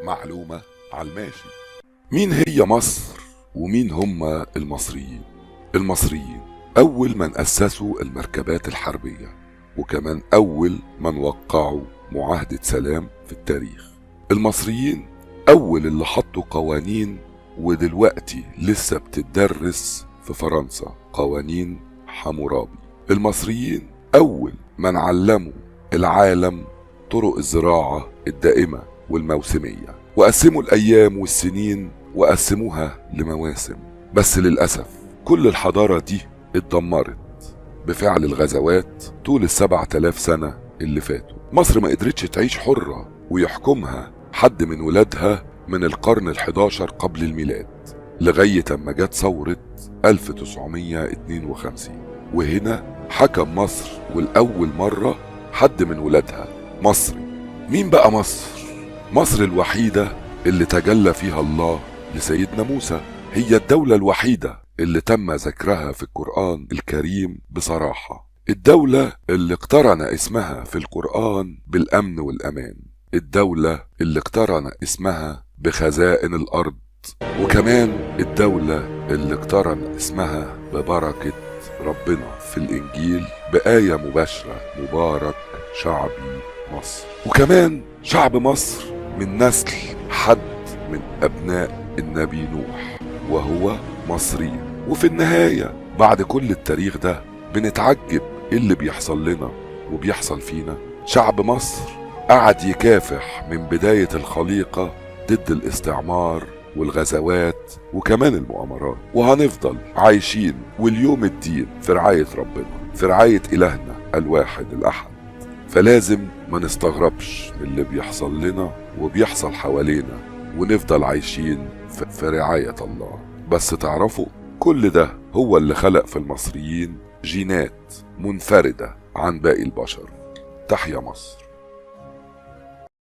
معلومة على الماشي. مين هي مصر ومين هم المصريين؟ المصريين أول من أسسوا المركبات الحربية، وكمان أول من وقعوا معاهدة سلام في التاريخ. المصريين أول اللي حطوا قوانين ودلوقتي لسه بتدرس في فرنسا، قوانين حمورابي. المصريين أول من علموا العالم طرق الزراعة الدائمة والموسمية، وقسموا الأيام والسنين وقسموها لمواسم. بس للأسف كل الحضارة دي اتدمرت بفعل الغزوات طول 7000 سنة اللي فاتوا. مصر ما قدرتش تعيش حرة ويحكمها حد من ولادها من القرن ال11 قبل الميلاد لغاية اما جت ثورة 1952، وهنا حكم مصر والأول مرة حد من ولادها مصري. مين بقى مصر؟ مصر الوحيدة اللي تجلى فيها الله لسيدنا موسى، هي الدولة الوحيدة اللي تم ذكرها في القرآن الكريم بصراحة، الدولة اللي اقترن اسمها في القرآن بالأمن والأمان، الدولة اللي اقترن اسمها بخزائن الأرض، وكمان الدولة اللي اقترن اسمها ببركة ربنا في الإنجيل بآية مباشرة: مبارك شعبي مصر. وكمان شعب مصر من نسل حد من أبناء النبي نوح وهو مصري. وفي النهاية بعد كل التاريخ ده بنتعجب ايه اللي بيحصل لنا وبيحصل فينا. شعب مصر قعد يكافح من بداية الخليقة ضد الاستعمار والغزوات وكمان المؤامرات، وهنفضل عايشين واليوم الدين في رعاية ربنا، في رعاية إلهنا الواحد الأحد. فلازم ما نستغربش من اللي بيحصل لنا وبيحصل حوالينا، ونفضل عايشين في رعاية الله. بس تعرفوا كل ده هو اللي خلق في المصريين جينات منفردة عن باقي البشر. تحيا مصر.